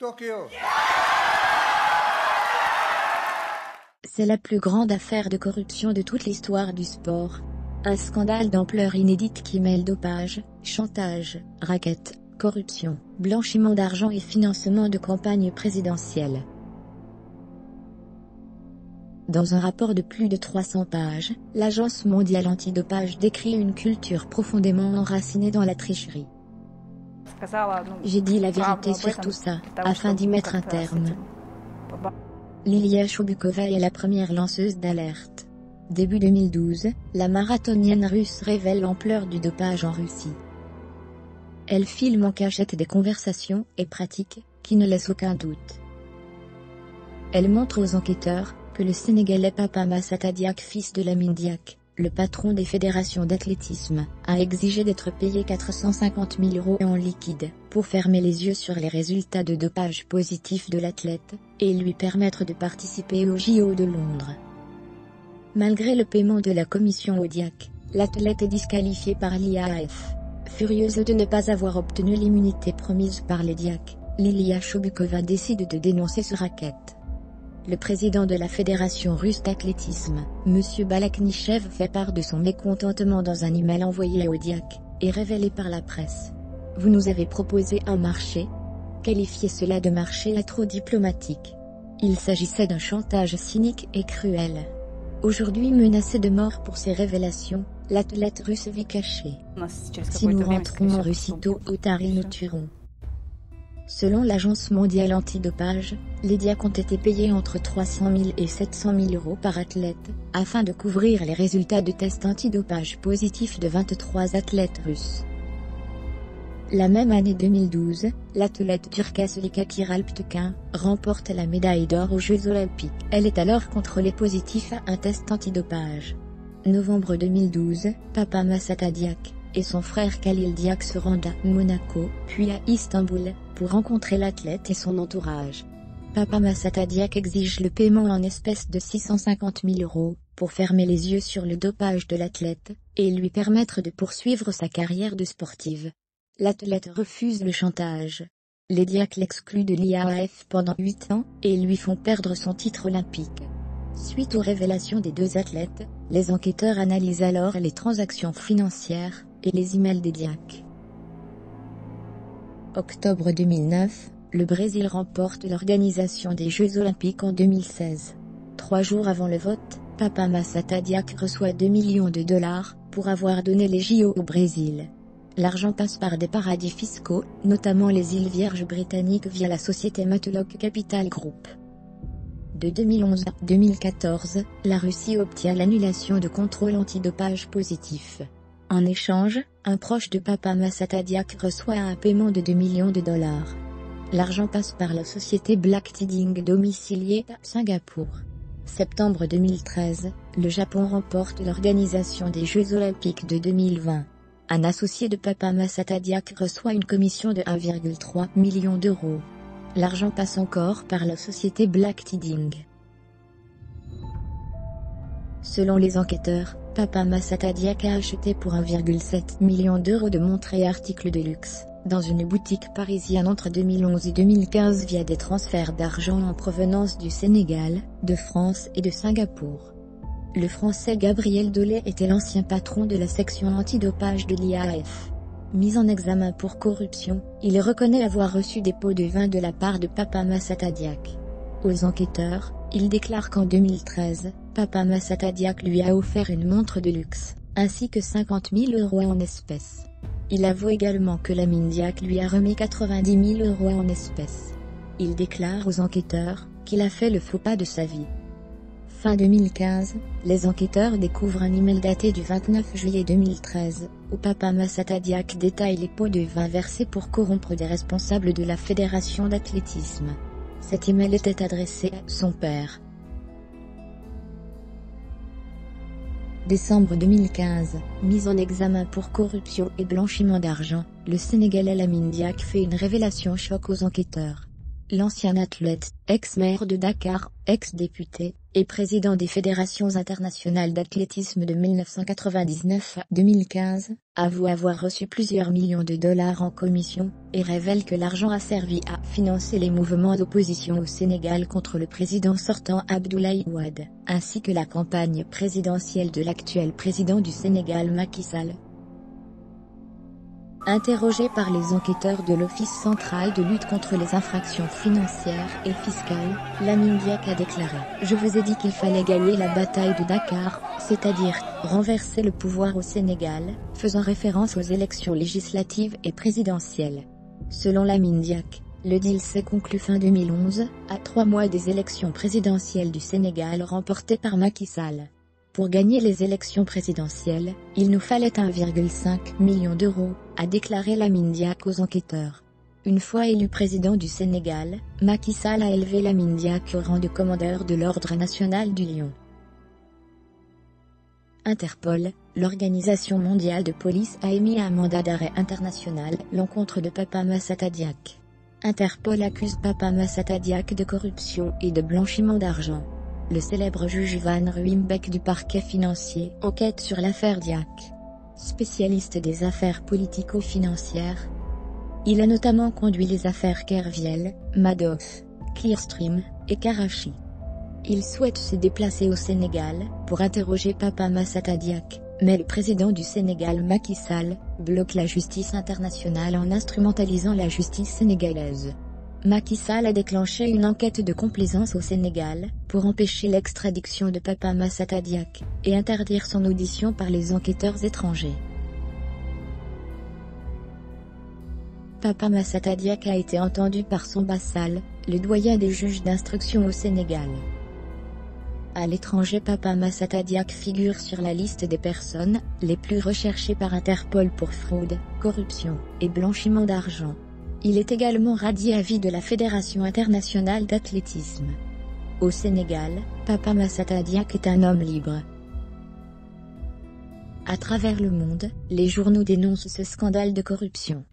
Tokyo. C'est la plus grande affaire de corruption de toute l'histoire du sport. Un scandale d'ampleur inédite qui mêle dopage, chantage, racket, corruption, blanchiment d'argent et financement de campagnes présidentielles. Dans un rapport de plus de 300 pages, l'Agence mondiale antidopage décrit une culture profondément enracinée dans la tricherie. J'ai dit la vérité sur tout ça, afin d'y mettre un terme. Lilia Shubukova est la première lanceuse d'alerte. Début 2012, la marathonienne russe révèle l'ampleur du dopage en Russie. Elle filme en cachette des conversations et pratiques qui ne laissent aucun doute. Elle montre aux enquêteurs que le Sénégalais Papa Massata Diack, fils de Lamine Diack, le patron des fédérations d'athlétisme, a exigé d'être payé 450 000 € en liquide pour fermer les yeux sur les résultats de dopage positifs de l'athlète et lui permettre de participer aux JO de Londres. Malgré le paiement de la commission au Diack, l'athlète est disqualifié par l'IAAF. Furieuse de ne pas avoir obtenu l'immunité promise par les Diack, Lilia Shubukova décide de dénoncer ce racket. Le président de la fédération russe d'athlétisme, M. Balaknichev, fait part de son mécontentement dans un email envoyé au Diack et révélé par la presse. Vous nous avez proposé un marché. Qualifier cela de marché est trop diplomatique. Il s'agissait d'un chantage cynique et cruel. Aujourd'hui menacé de mort pour ses révélations, l'athlète russe vit caché. Si nous rentrons en Russie tôt ou tard, ils nous tueront. Selon l'Agence mondiale antidopage, les Diack ont été payés entre 300 000 et 700 000 € par athlète, afin de couvrir les résultats de tests antidopage positifs de 23 athlètes russes. La même année 2012, l'athlète turque Selika Kiralptukin remporte la médaille d'or aux Jeux Olympiques. Elle est alors contrôlée positive à un test antidopage. Novembre 2012, Papa Massata Diack et son frère Khalil Diack se rendent à Monaco, puis à Istanbul, pour rencontrer l'athlète et son entourage. Papa Massata Diack exige le paiement en espèces de 650 000 € pour fermer les yeux sur le dopage de l'athlète et lui permettre de poursuivre sa carrière de sportive. L'athlète refuse le chantage. Les Diack l'excluent de l'IAAF pendant 8 ans et lui font perdre son titre olympique. Suite aux révélations des deux athlètes, les enquêteurs analysent alors les transactions financières et les emails des Diack. Octobre 2009, le Brésil remporte l'organisation des Jeux Olympiques en 2016. 3 jours avant le vote, Papa Massata Diack reçoit 2 millions de dollars pour avoir donné les JO au Brésil. L'argent passe par des paradis fiscaux, notamment les îles Vierges britanniques via la société Matlock Capital Group. De 2011 à 2014, la Russie obtient l'annulation de contrôles antidopage positifs. En échange, un proche de Papa Massata Diack reçoit un paiement de 2 millions de dollars. L'argent passe par la société Black Tiding domiciliée à Singapour. Septembre 2013, le Japon remporte l'organisation des Jeux Olympiques de 2020. Un associé de Papa Massata Diack reçoit une commission de 1,3 million d'euros. L'argent passe encore par la société Black Tiding. Selon les enquêteurs, Papa Massata Diack a acheté pour 1,7 million d'euros de montres et articles de luxe dans une boutique parisienne entre 2011 et 2015 via des transferts d'argent en provenance du Sénégal, de France et de Singapour. Le Français Gabriel Dolé était l'ancien patron de la section antidopage de l'IAAF. Mis en examen pour corruption, il reconnaît avoir reçu des pots de vin de la part de Papa Massata Diack. Aux enquêteurs, il déclare qu'en 2013, Papa Massata Diack lui a offert une montre de luxe, ainsi que 50 000 € en espèces. Il avoue également que Lamine Diack lui a remis 90 000 € en espèces. Il déclare aux enquêteurs qu'il a fait le faux pas de sa vie. Fin 2015, les enquêteurs découvrent un email daté du 29 juillet 2013, où Papa Massata Diack détaille les pots de vin versés pour corrompre des responsables de la fédération d'athlétisme. Cet email était adressé à son père. Décembre 2015, mise en examen pour corruption et blanchiment d'argent, le Sénégalais Lamine Diack fait une révélation choc aux enquêteurs. L'ancien athlète, ex-maire de Dakar, ex-député, et président des fédérations internationales d'athlétisme de 1999 à 2015, avoue avoir reçu plusieurs millions de dollars en commission, et révèle que l'argent a servi à financer les mouvements d'opposition au Sénégal contre le président sortant Abdoulaye Wade, ainsi que la campagne présidentielle de l'actuel président du Sénégal Macky Sall. Interrogé par les enquêteurs de l'Office central de lutte contre les infractions financières et fiscales, Lamine Diack a déclaré « Je vous ai dit qu'il fallait gagner la bataille de Dakar, c'est-à-dire renverser le pouvoir au Sénégal », faisant référence aux élections législatives et présidentielles. Selon Lamine Diack, le deal s'est conclu fin 2011, à 3 mois des élections présidentielles du Sénégal remportées par Macky Sall. Pour gagner les élections présidentielles, il nous fallait 1,5 million d'euros, a déclaré Lamine Diack aux enquêteurs. Une fois élu président du Sénégal, Macky Sall a élevé Lamine Diack au rang de commandeur de l'Ordre national du Lion. Interpol, l'Organisation mondiale de police a émis un mandat d'arrêt international à l'encontre de Papa Massata Diack. Interpol accuse Papa Massata Diack de corruption et de blanchiment d'argent. Le célèbre juge Van Ruymbeck du parquet financier enquête sur l'affaire Diack. Spécialiste des affaires politico-financières, il a notamment conduit les affaires Kerviel, Madoff, Clearstream et Karachi. Il souhaite se déplacer au Sénégal pour interroger Papa Massata Diack, mais le président du Sénégal Macky Sall bloque la justice internationale en instrumentalisant la justice sénégalaise. Macky Sall a déclenché une enquête de complaisance au Sénégal, pour empêcher l'extradition de Papa Massata Diack, et interdire son audition par les enquêteurs étrangers. Papa Massata Diack a été entendu par son vassal, le doyen des juges d'instruction au Sénégal. À l'étranger, Papa Massata Diack figure sur la liste des personnes les plus recherchées par Interpol pour fraude, corruption et blanchiment d'argent. Il est également radié à vie de la Fédération internationale d'athlétisme. Au Sénégal, Papa Massata Diack est un homme libre. À travers le monde, les journaux dénoncent ce scandale de corruption.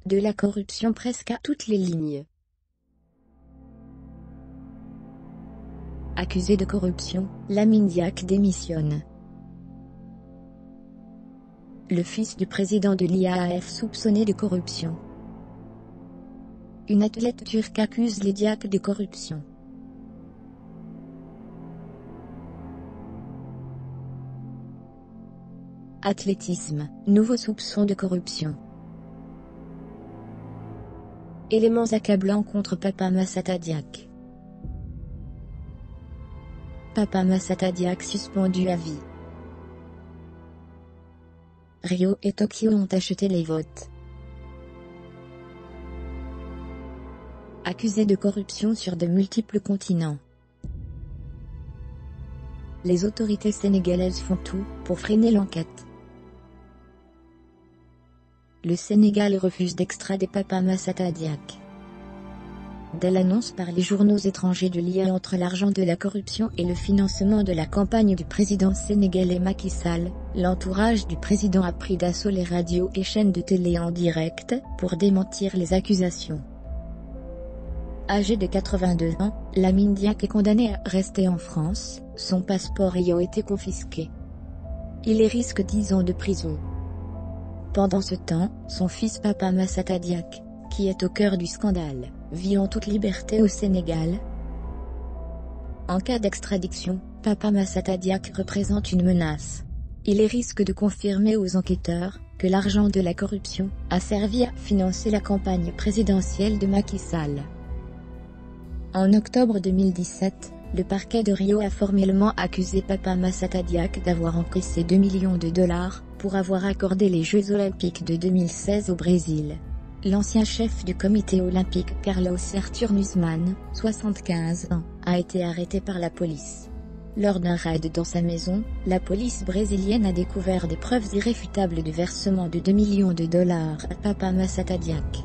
De la corruption presque à toutes les lignes. Accusé de corruption, Lamine Diack démissionne. Le fils du président de l'IAAF soupçonné de corruption. Une athlète turque accuse les Diack de corruption. Athlétisme, nouveau soupçon de corruption. Éléments accablants contre Papa Massata Diack. Papa Massata Diack suspendu à vie. Rio et Tokyo ont acheté les votes. Accusé de corruption sur de multiples continents. Les autorités sénégalaises font tout pour freiner l'enquête. Le Sénégal refuse d'extrader Papa Massata Diack. Dès l'annonce par les journaux étrangers du lien entre l'argent de la corruption et le financement de la campagne du président sénégalais Macky Sall, l'entourage du président a pris d'assaut les radios et chaînes de télé en direct pour démentir les accusations. Âgé de 82 ans, Lamine Diack est condamné à rester en France, son passeport ayant été confisqué. Il risque 10 ans de prison. Pendant ce temps, son fils Papa Massata Diack, qui est au cœur du scandale, vit en toute liberté au Sénégal. En cas d'extradition, Papa Massata Diack représente une menace. Il risque de confirmer aux enquêteurs que l'argent de la corruption a servi à financer la campagne présidentielle de Macky Sall. En octobre 2017, le parquet de Rio a formellement accusé Papa Massata Diack d'avoir encaissé 2 millions de dollars pour avoir accordé les Jeux Olympiques de 2016 au Brésil. L'ancien chef du comité olympique Carlos Arthur Nusman, 75 ans, a été arrêté par la police. Lors d'un raid dans sa maison, la police brésilienne a découvert des preuves irréfutables de versement de 2 millions de dollars à Papa Massata Diack.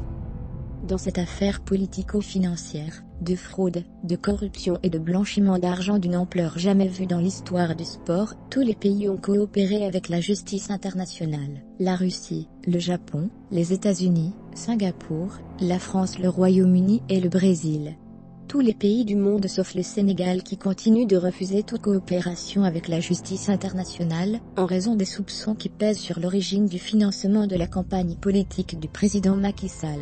Dans cette affaire politico-financière, de fraude, de corruption et de blanchiment d'argent d'une ampleur jamais vue dans l'histoire du sport, tous les pays ont coopéré avec la justice internationale. La Russie, le Japon, les États-Unis, Singapour, la France, le Royaume-Uni et le Brésil. tous les pays du monde sauf le Sénégal qui continue de refuser toute coopération avec la justice internationale, en raison des soupçons qui pèsent sur l'origine du financement de la campagne politique du président Macky Sall.